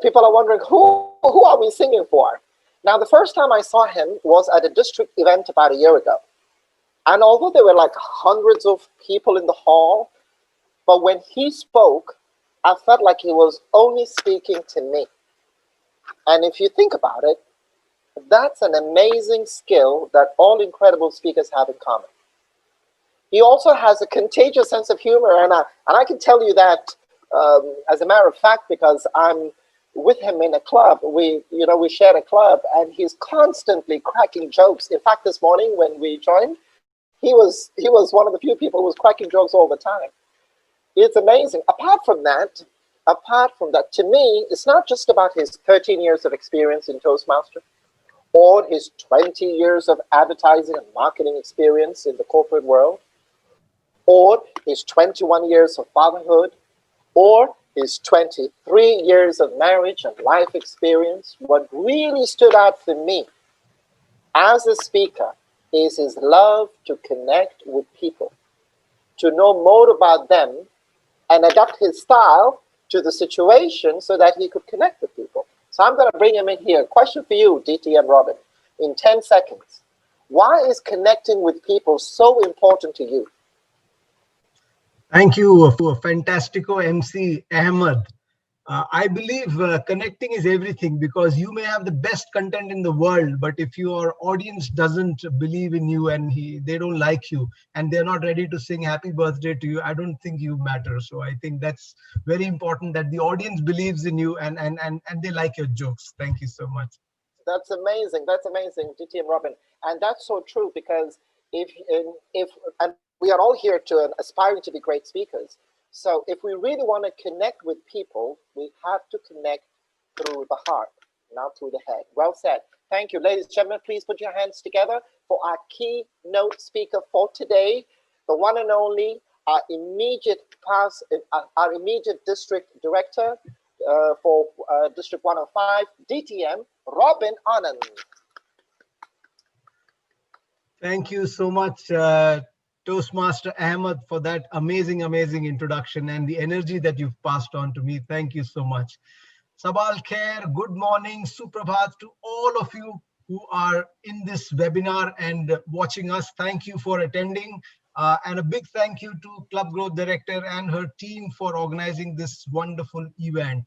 People are wondering who are we singing for? Now, the first time I saw him was at a district event about a year ago. And although there were like hundreds of people in the hall, but when he spoke, I felt like he was only speaking to me. And if you think about it, that's an amazing skill that all incredible speakers have in common. He also has a contagious sense of humor, and I can tell you that as a matter of fact, because I'm with him in a club. We shared a club, and he's constantly cracking jokes. In fact, this morning when we joined, he was one of the few people who was cracking jokes all the time. It's amazing. Apart from that, to me, it's not just about his 13 years of experience in Toastmaster or his 20 years of advertising and marketing experience in the corporate world, or his 21 years of fatherhood, or his 23 years of marriage and life experience. What really stood out for me as a speaker is his love to connect with people, to know more about them, and adapt his style to the situation so that he could connect with people. So I'm going to bring him in here. Question for you, DTM Robin, in 10 seconds. Why is connecting with people so important to you? Thank you, Fantastico MC Ahmed. I believe connecting is everything, because you may have the best content in the world, but if your audience doesn't believe in you and they don't like you and they're not ready to sing happy birthday to you, I don't think you matter. So I think that's very important, that the audience believes in you and they like your jokes. Thank you so much. That's amazing. That's amazing, DTM Robin. And that's so true because if and we are all here to aspiring to be great speakers. So if we really want to connect with people, we have to connect through the heart, not through the head. Well said. Thank you. Ladies and gentlemen, please put your hands together for our keynote speaker for today, the one and only, our immediate district director for District 105, DTM, Robin Anand. Thank you so much, Toastmaster Ahmed, for that amazing introduction and the energy that you've passed on to me. Thank you so much. Sabal Khair, good morning, Suprabhat to all of you who are in this webinar and watching us. Thank you for attending. And a big thank you to Club Growth Director and her team for organizing this wonderful event.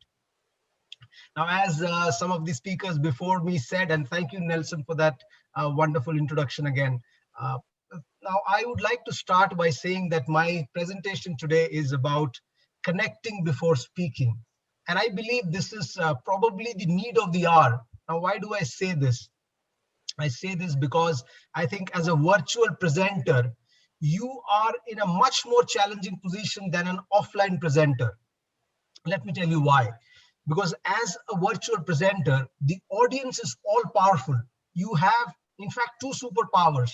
Now, as some of the speakers before me said, and thank you, Nelson, for that wonderful introduction again. Now, I would like to start by saying that my presentation today is about connecting before speaking. And I believe this is probably the need of the hour. Now, why do I say this? I say this because I think as a virtual presenter, you are in a much more challenging position than an offline presenter. Let me tell you why. Because as a virtual presenter, the audience is all powerful. You have, in fact, two superpowers.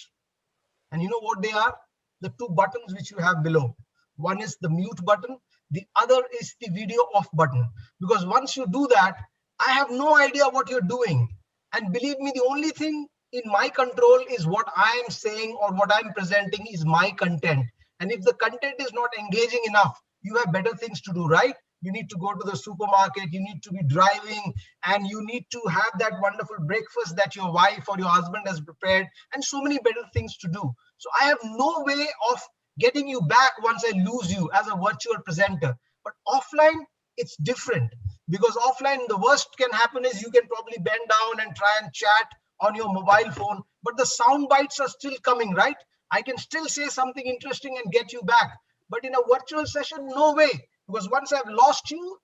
And you know what they are? The two buttons which you have below. One is the mute button. The other is the video off button. Because once you do that, I have no idea what you're doing. And believe me, the only thing in my control is what I am saying or what I'm presenting is my content. And if the content is not engaging enough, you have better things to do, right? You need to go to the supermarket, you need to be driving, and you need to have that wonderful breakfast that your wife or your husband has prepared, and so many better things to do. So I have no way of getting you back once I lose you as a virtual presenter. But offline, it's different, because offline, the worst can happen is you can probably bend down and try and chat on your mobile phone, but the sound bites are still coming, right? I can still say something interesting and get you back. But in a virtual session, no way, because once I've lost you,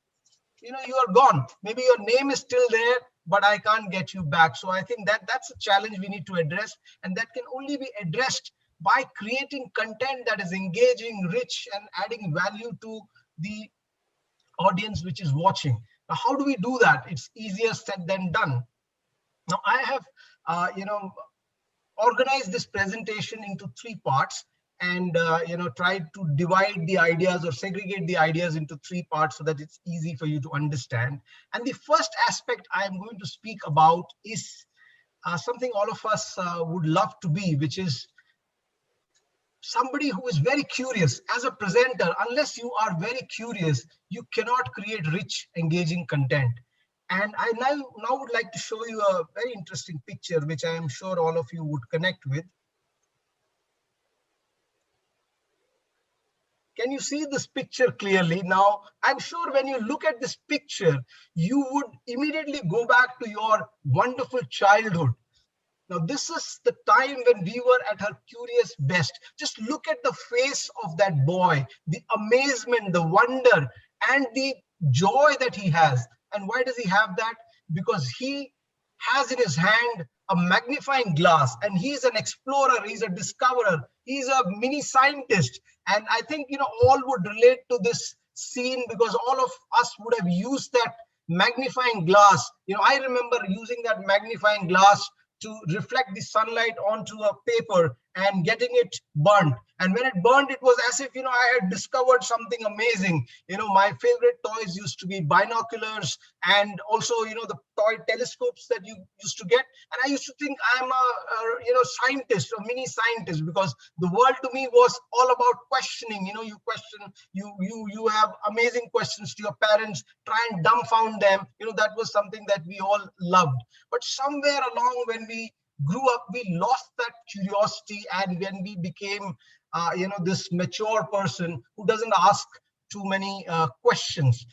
you are gone. Maybe your name is still there, but I can't get you back. So I think that's a challenge we need to address, and that can only be addressed by creating content that is engaging, rich, and adding value to the audience which is watching. Now, how do we do that? It's easier said than done. Now, I have, organized this presentation into three parts, and tried to divide the ideas or segregate the ideas into three parts so that it's easy for you to understand. And the first aspect I am going to speak about is something all of us would love to be, which is somebody who is very curious. As a presenter, unless you are very curious, you cannot create rich, engaging content. And I now would like to show you a very interesting picture, which I am sure all of you would connect with. Can you see this picture clearly? Now, I'm sure when you look at this picture, you would immediately go back to your wonderful childhood. Now, this is the time when we were at our curious best. Just look at the face of that boy, the amazement, the wonder, and the joy that he has. And why does he have that? Because he has in his hand a magnifying glass, and he's an explorer, he's a discoverer, he's a mini scientist. And I think, all would relate to this scene, because all of us would have used that magnifying glass. I remember using that magnifying glass to reflect the sunlight onto a paper and getting it burnt. And when it burned, it was as if, I had discovered something amazing. My favorite toys used to be binoculars, and also, the toy telescopes that you used to get. And I used to think I'm a scientist, a mini scientist, because the world to me was all about questioning. You question, you have amazing questions to your parents, try and dumbfound them. That was something that we all loved. But somewhere along, when we grew up, we lost that curiosity, and when we became this mature person who doesn't ask too many questions.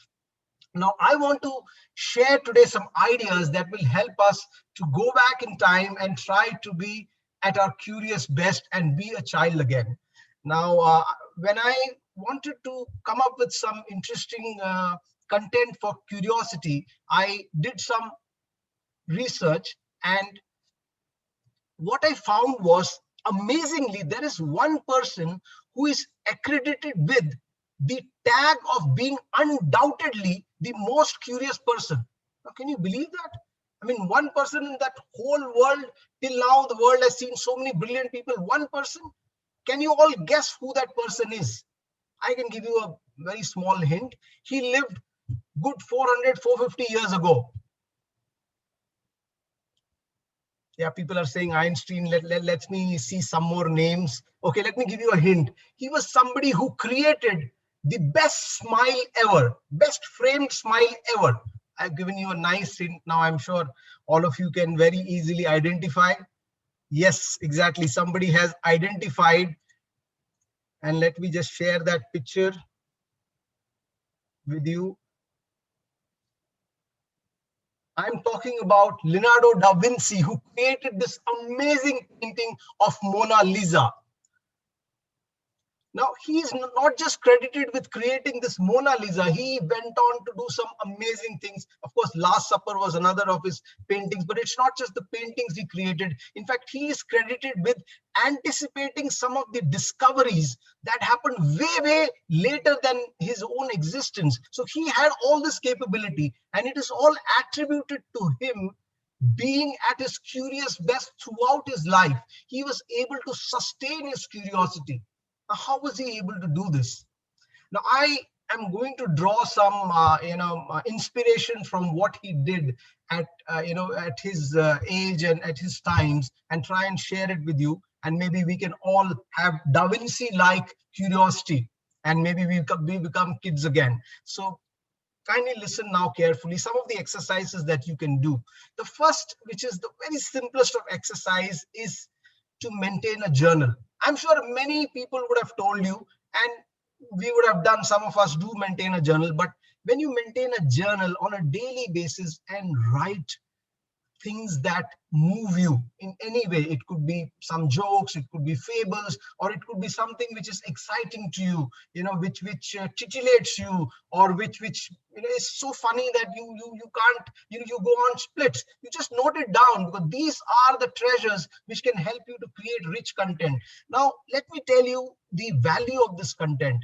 Now, I want to share today some ideas that will help us to go back in time and try to be at our curious best and be a child again. Now, when I wanted to come up with some interesting content for curiosity, I did some research, and what I found was, amazingly, there is one person who is accredited with the tag of being undoubtedly the most curious person. Now, can you believe that? I mean, one person in that whole world. Till now, the world has seen so many brilliant people. One person. Can you all guess who that person is? I can give you a very small hint. He lived good 400, 450 years ago. Yeah, people are saying Einstein. Let me see some more names. Okay, let me give you a hint. He was somebody who created the best smile ever, best framed smile ever. I've given you a nice hint. Now I'm sure all of you can very easily identify. Yes, exactly. Somebody has identified. And let me just share that picture with you. I'm talking about Leonardo da Vinci, who created this amazing painting of Mona Lisa. Now, he's not just credited with creating this Mona Lisa, he went on to do some amazing things. Of course, Last Supper was another of his paintings, but it's not just the paintings he created. In fact, he is credited with anticipating some of the discoveries that happened way, way later than his own existence. So he had all this capability, and it is all attributed to him being at his curious best throughout his life. He was able to sustain his curiosity. Now, how was he able to do this? Now, I am going to draw some, inspiration from what he did at, at his age and at his times, and try and share it with you. And maybe we can all have Da Vinci-like curiosity, and maybe we become kids again. So kindly listen now carefully. Some of the exercises that you can do. The first, which is the very simplest of exercise, is to maintain a journal. I'm sure many people would have told you, and we would have done, some of us do maintain a journal, but when you maintain a journal on a daily basis and write things that move you in any way, it could be some jokes, it could be fables, or it could be something which is exciting to you, which titillates you, or which is so funny that you can't, you go on splits. You just note it down, because these are the treasures which can help you to create rich content. Now, let me tell you the value of this content.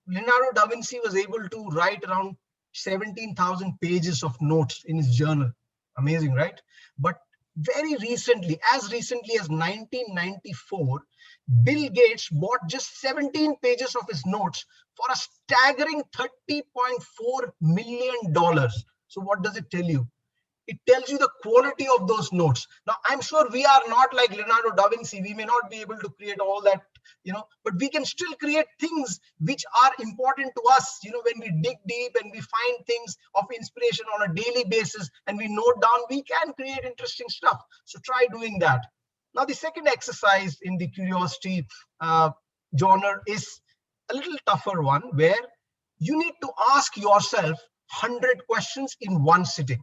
Leonardo da Vinci was able to write around 17,000 pages of notes in his journal. Amazing, right? But very recently, as recently as 1994, Bill Gates bought just 17 pages of his notes for a staggering $30.4 million. So what does it tell you? It tells you the quality of those notes. Now, I'm sure we are not like Leonardo da Vinci. We may not be able to create all that but we can still create things which are important to us. When we dig deep and we find things of inspiration on a daily basis and we note down, we can create interesting stuff. So try doing that. Now, the second exercise in the curiosity genre is a little tougher one, where you need to ask yourself 100 questions in one sitting.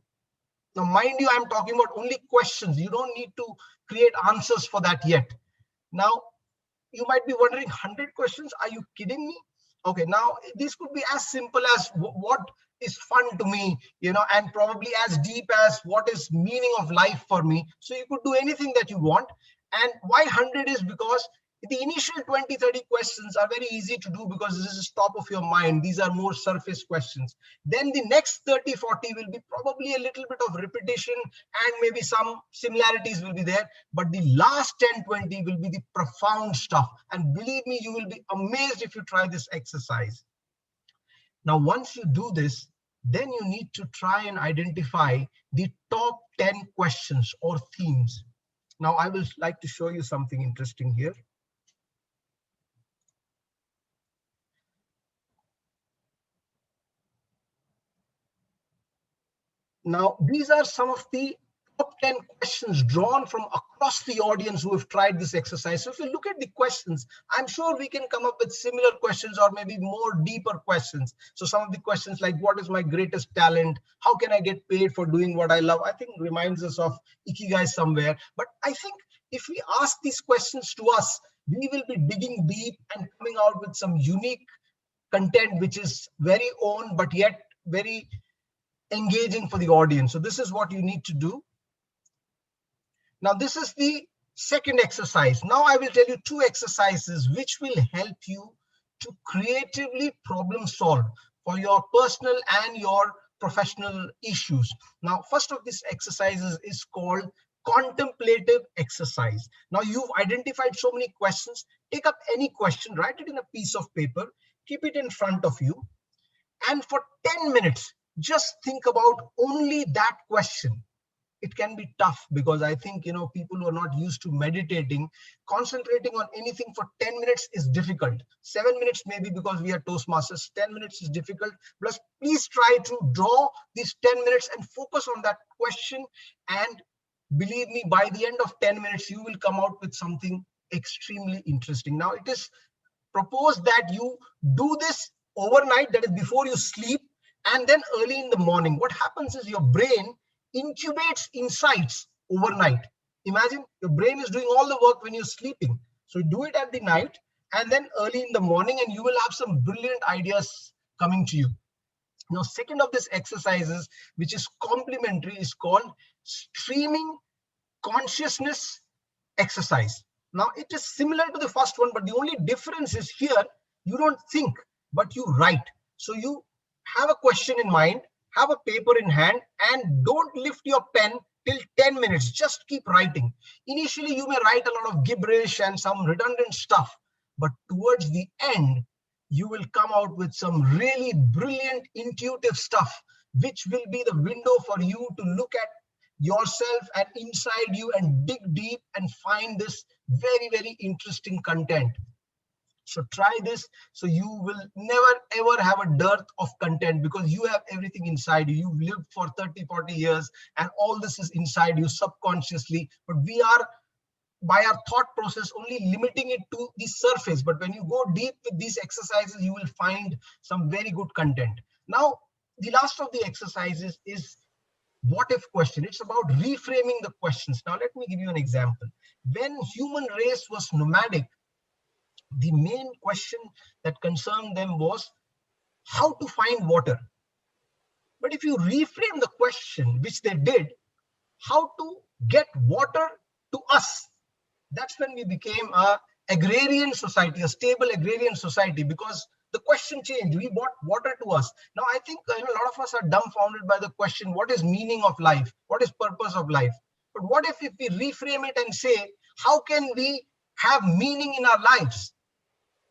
Now, mind you, I'm talking about only questions. You don't need to create answers for that yet. Now, you might be wondering, 100 questions? Are you kidding me? Okay, now this could be as simple as what is fun to me, and probably as deep as what is meaning of life for me. So you could do anything that you want. And why 100 is because the initial 20, 30 questions are very easy to do because this is top of your mind. These are more surface questions. Then the next 30, 40 will be probably a little bit of repetition and maybe some similarities will be there. But the last 10, 20 will be the profound stuff. And believe me, you will be amazed if you try this exercise. Now, once you do this, then you need to try and identify the top 10 questions or themes. Now, I will like to show you something interesting here. Now, these are some of the top 10 questions drawn from across the audience who have tried this exercise. So if you look at the questions, I'm sure we can come up with similar questions or maybe more deeper questions. So some of the questions like, what is my greatest talent? How can I get paid for doing what I love? I think reminds us of Ikigai somewhere. But I think if we ask these questions to us, we will be digging deep and coming out with some unique content, which is very own, but yet very engaging for the audience. So this is what you need to do. Now, this is the second exercise. Now I will tell you two exercises which will help you to creatively problem solve for your personal and your professional issues. Now, first of these exercises is called contemplative exercise. Now, you've identified so many questions. Take up any question, write it in a piece of paper, keep it in front of you, and for 10 minutes, just think about only that question. It can be tough because I think, people who are not used to meditating, concentrating on anything for 10 minutes is difficult. 7 minutes maybe because we are Toastmasters, 10 minutes is difficult. Plus, please try to draw these 10 minutes and focus on that question. And believe me, by the end of 10 minutes, you will come out with something extremely interesting. Now, it is proposed that you do this overnight, that is before you sleep, and then early in the morning. What happens is your brain incubates insights overnight. Imagine your brain is doing all the work when you're sleeping. So do it at the night and then early in the morning, and you will have some brilliant ideas coming to you. Now, second of these exercises, which is complementary, is called streaming consciousness exercise. Now, it is similar to the first one, but the only difference is here, you don't think, but you write. So you have a question in mind, have a paper in hand, and don't lift your pen till 10 minutes. Just keep writing. Initially, you may write a lot of gibberish and some redundant stuff, but towards the end, you will come out with some really brilliant, intuitive stuff, which will be the window for you to look at yourself and inside you and dig deep and find this very, very interesting content. So try this. So you will never ever have a dearth of content because you have everything inside you. You've lived for 30, 40 years and all this is inside you subconsciously. But we are, by our thought process, only limiting it to the surface. But when you go deep with these exercises, you will find some very good content. Now, the last of the exercises is what if question. It's about reframing the questions. Now, let me give you an example. When human race was nomadic, the main question that concerned them was how to find water. But if you reframe the question, which they did, how to get water to us, that's when we became a agrarian society, a stable agrarian society, because the question changed. We brought water to us. Now, I think a lot of us are dumbfounded by the question, what is meaning of life? What is purpose of life? But what if we reframe it and say, how can we have meaning in our lives?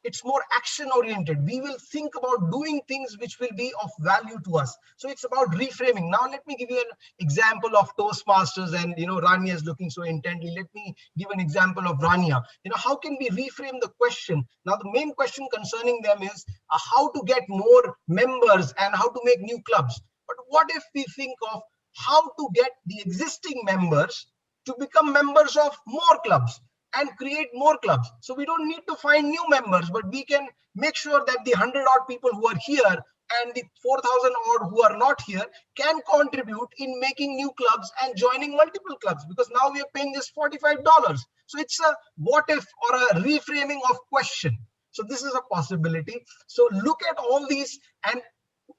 It's more action oriented. We will think about doing things which will be of value to us. So it's about reframing. Now let me give you an example of Toastmasters, and Rania is looking so intently. Let me give an example of Rania. How can we reframe the question? Now the main question concerning them is how to get more members and how to make new clubs. But what if we think of how to get the existing members to become members of more clubs and create more clubs? So we don't need to find new members, but we can make sure that the 100 odd people who are here and the 4,000 odd who are not here can contribute in making new clubs and joining multiple clubs, because now we are paying just $45. So it's a what if or a reframing of question. So this is a possibility. So look at all these and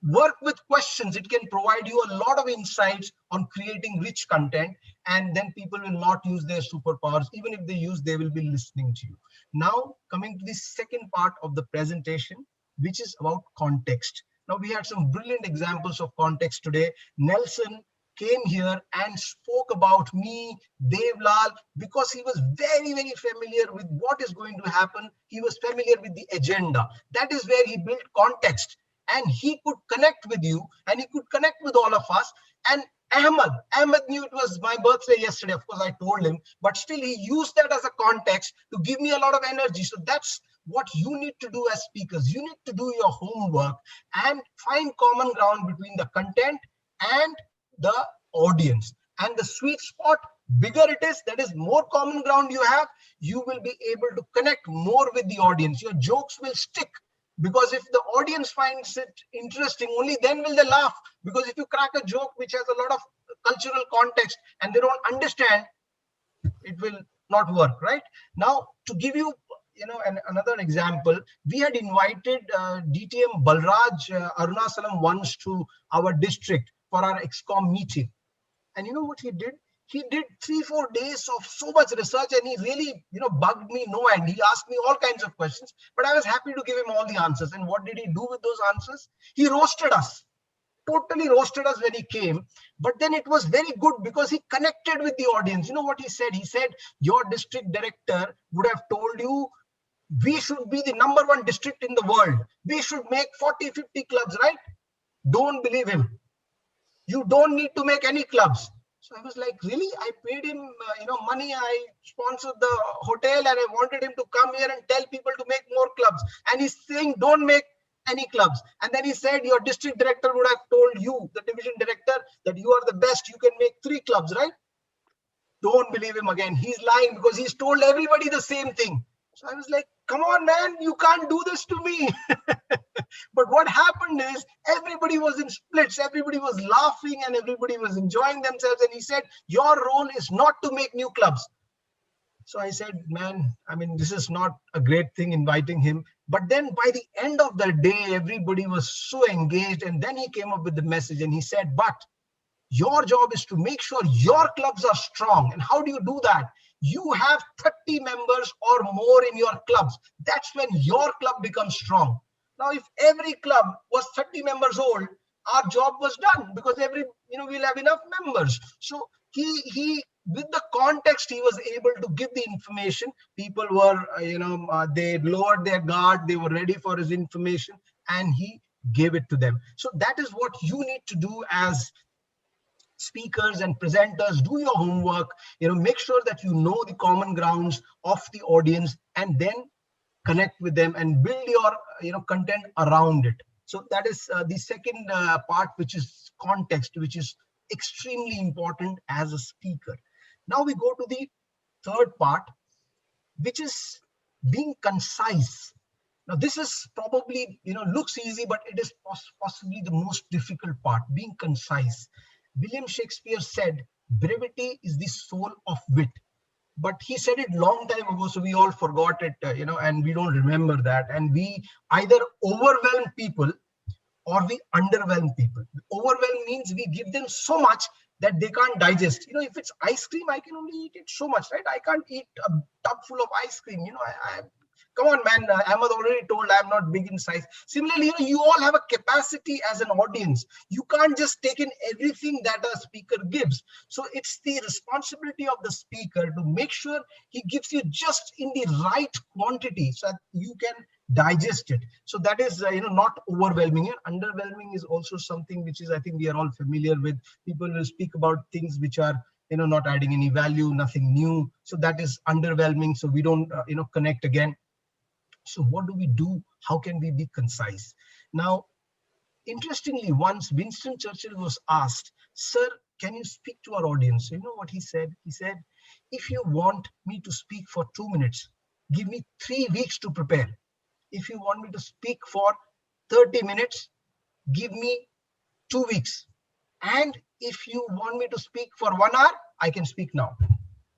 work with questions. It can provide you a lot of insights on creating rich content, and then people will not use their superpowers. Even if they use, they will be listening to you. Now coming to the second part of the presentation, which is about context. Now we had some brilliant examples of context today. Nelson came here and spoke about me, Devlal, because he was very, very familiar with what is going to happen. He was familiar with the agenda. That is where he built context, and he could connect with you and he could connect with all of us. And Ahmed knew it was my birthday yesterday. Of course, I told him, but still he used that as a context to give me a lot of energy. So that's what you need to do as speakers. You need to do your homework and find common ground between the content and the audience. And the sweet spot, bigger it is, that is more common ground you have, you will be able to connect more with the audience. Your jokes will stick, because if the audience finds it interesting, only then will they laugh. Because if you crack a joke which has a lot of cultural context and they don't understand, it will not work, right? Now, to give you, another example, we had invited DTM Balraj Arunasalam once to our district for our XCOM meeting. And you know what he did? He did 3-4 days of so much research, and he really, bugged me no end. He asked me all kinds of questions, but I was happy to give him all the answers. And what did he do with those answers? He roasted us, totally roasted us when he came. But then it was very good because he connected with the audience. You know what he said? He said, your district director would have told you we should be the #1 district in the world. We should make 40, 50 clubs, right? Don't believe him. You don't need to make any clubs. So I was like, really? I paid him, money. I sponsored the hotel, and I wanted him to come here and tell people to make more clubs. And he's saying, don't make any clubs. And then he said, your district director would have told you, the division director, that you are the best. You can make 3 clubs, right? Don't believe him again. He's lying, because he's told everybody the same thing. So I was like, come on, man, you can't do this to me. But what happened is everybody was in splits. Everybody was laughing and everybody was enjoying themselves. And he said, your role is not to make new clubs. So I said, man, this is not a great thing inviting him. But then by the end of the day, everybody was so engaged. And then he came up with the message and he said, but your job is to make sure your clubs are strong. And how do you do that? You have 30 members or more in your clubs. That's when your club becomes strong. Now, if every club was 30 members old, our job was done, because we'll have enough members. So he with the context, he was able to give the information. People were, they lowered their guard. They were ready for his information, and he gave it to them. So that is what you need to do as speakers and presenters. Do your homework, make sure that you know the common grounds of the audience, and then connect with them and build your content around it. So that is the second part, which is context, which is extremely important as a speaker. Now we go to the third part, which is being concise. Now this is probably looks easy, but it is possibly the most difficult part, being concise. William Shakespeare said, brevity is the soul of wit. But he said it long time ago, so we all forgot it, and we don't remember that. And we either overwhelm people or we underwhelm people. Overwhelm means we give them so much that they can't digest. If it's ice cream, I can only eat it so much, right? I can't eat a tub full of ice cream. Come on, man. Ahmed already told I'm not big in size. Similarly, you all have a capacity as an audience. You can't just take in everything that a speaker gives. So it's the responsibility of the speaker to make sure he gives you just in the right quantity, so that you can digest it. So that is not overwhelming. And underwhelming is also something which is, I think, we are all familiar with. People will speak about things which are not adding any value, nothing new. So that is underwhelming. So we don't connect again. So what do we do? How can we be concise? Now, interestingly, once Winston Churchill was asked, "Sir, can you speak to our audience?" You know what he said? He said, "If you want me to speak for 2 minutes, give me 3 weeks to prepare. If you want me to speak for 30 minutes, give me 2 weeks. And if you want me to speak for 1 hour, I can speak now."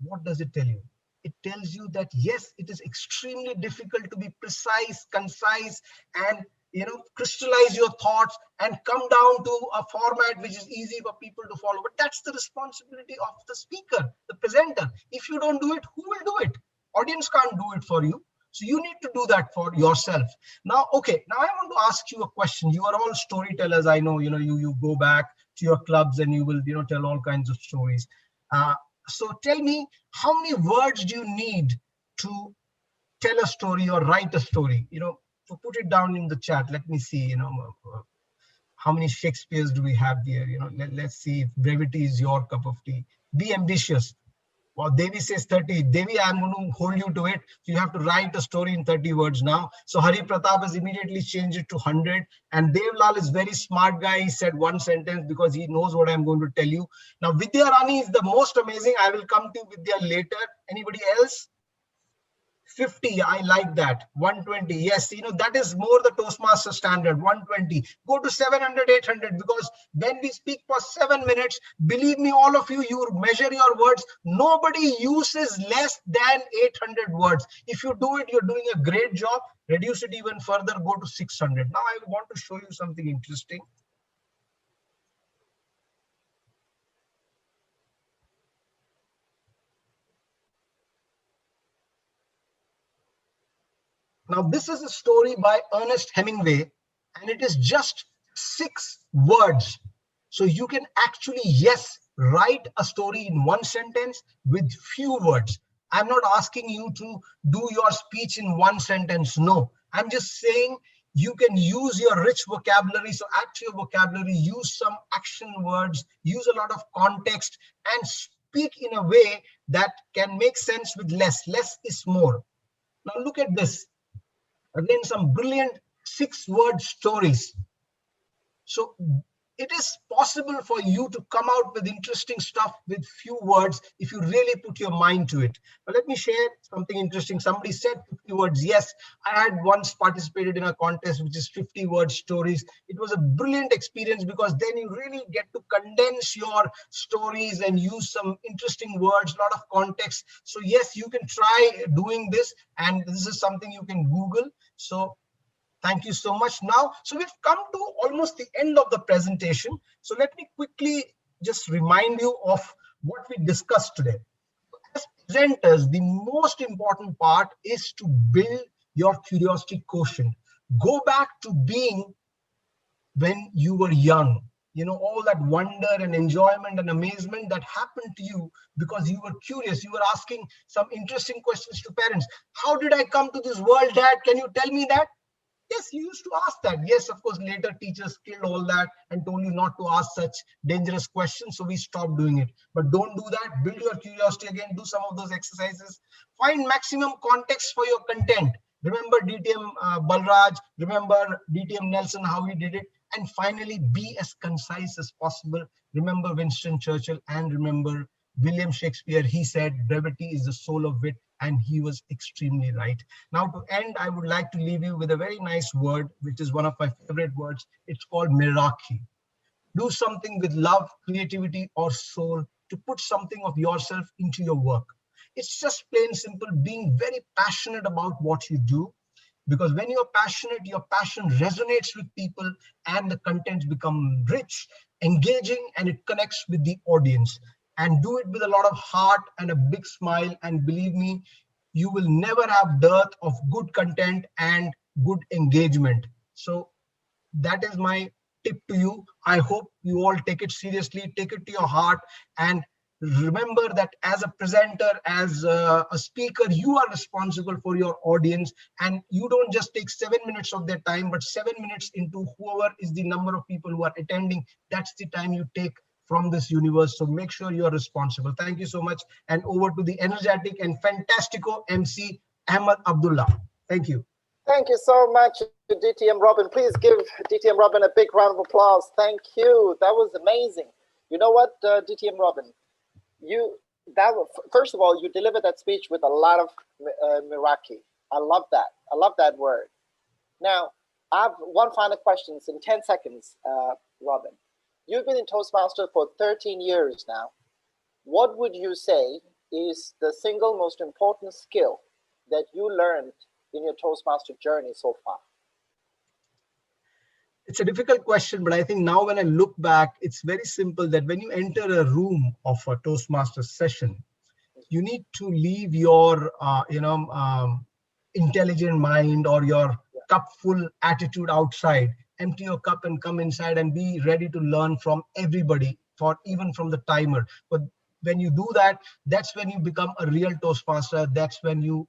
What does it tell you? It tells you that yes, it is extremely difficult to be precise, concise, and crystallize your thoughts and come down to a format which is easy for people to follow. But that's the responsibility of the speaker, the presenter. If you don't do it, who will do it? Audience can't do it for you. So you need to do that for yourself. Now, okay, now I want to ask you a question. You are all storytellers. I know, you go back to your clubs and you will, tell all kinds of stories. So tell me, how many words do you need to tell a story or write a story? So put it down in the chat. Let me see, how many Shakespeares do we have here? Let's see if brevity is your cup of tea. Be ambitious. Well, Devi says 30. Devi, I'm going to hold you to it. So you have to write a story in 30 words now. So Hari Pratap has immediately changed it to 100. And Devlal is very smart guy. He said one sentence because he knows what I'm going to tell you. Now, Vidya Rani is the most amazing. I will come to Vidya later. Anybody else? 50, I like that. 120, yes, that is more the Toastmaster standard. 120, go to 700, 800, because when we speak for 7 minutes, believe me, all of you, you measure your words. Nobody uses less than 800 words. If you do it, you're doing a great job. Reduce it even further, go to 600. Now I want to show you something interesting. Now, this is a story by Ernest Hemingway, and it is just 6 words. So you can actually, yes, write a story in one sentence with few words. I'm not asking you to do your speech in one sentence. No, I'm just saying you can use your rich vocabulary. So add to your vocabulary, use some action words, use a lot of context, and speak in a way that can make sense with less. Less is more. Now look at this. Again, some brilliant 6-word stories. So it is possible for you to come out with interesting stuff with few words if you really put your mind to it. But let me share something interesting. Somebody said 50 words. Yes, I had once participated in a contest which is 50-word stories. It was a brilliant experience because then you really get to condense your stories and use some interesting words, a lot of context. So yes, you can try doing this, and this is something you can Google. So thank you so much. Now, so we've come to almost the end of the presentation. So let me quickly just remind you of what we discussed today. As presenters, the most important part is to build your curiosity quotient. Go back to being when you were young. All that wonder and enjoyment and amazement that happened to you because you were curious. You were asking some interesting questions to parents. How did I come to this world, Dad? Can you tell me that? Yes, you used to ask that. Yes, of course, later teachers killed all that and told you not to ask such dangerous questions. So we stopped doing it. But don't do that. Build your curiosity again. Do some of those exercises. Find maximum context for your content. Remember DTM Balraj. Remember DTM Nelson, how he did it. And finally, be as concise as possible. Remember Winston Churchill and remember William Shakespeare. He said brevity is the soul of wit, and he was extremely right. Now, to end, I would like to leave you with a very nice word, which is one of my favorite words. It's called Meraki. Do something with love, creativity, or soul to put something of yourself into your work. It's just plain simple, being very passionate about what you do. Because when you're passionate, your passion resonates with people and the contents become rich, engaging, and it connects with the audience. And do it with a lot of heart and a big smile. And believe me, you will never have dearth of good content and good engagement. So that is my tip to you. I hope you all take it seriously, take it to your heart, and Remember that as a presenter, as a speaker, you are responsible for your audience, and you don't just take 7 minutes of their time, but 7 minutes into whoever is the number of people who are attending, that's the time you take from this universe. So make sure you are responsible. Thank you so much. And over to the energetic and fantastico MC, Ahmed Abdullah. Thank you. Thank you so much, DTM Robin. Please give DTM Robin a big round of applause. Thank you. That was amazing. You know what, DTM Robin? First of all, you delivered that speech with a lot of Meraki. I love that. I love that word. Now, I have one final question in 10 seconds, Robin. You've been in Toastmaster for 13 years now. What would you say is the single most important skill that you learned in your Toastmaster journey so far? It's a difficult question, but I think now when I look back, it's very simple that when you enter a room of a Toastmaster session, you need to leave your, intelligent mind or your cup full attitude outside, empty your cup and come inside and be ready to learn from everybody, for even from the timer. But when you do that, that's when you become a real Toastmaster. That's when you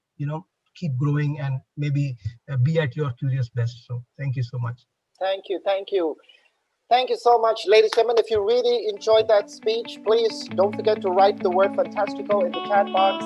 keep growing and maybe be at your curious best. So thank you so much. Thank you. Thank you. Thank you so much, ladies and gentlemen. If you really enjoyed that speech, please don't forget to write the word fantastical in the chat box.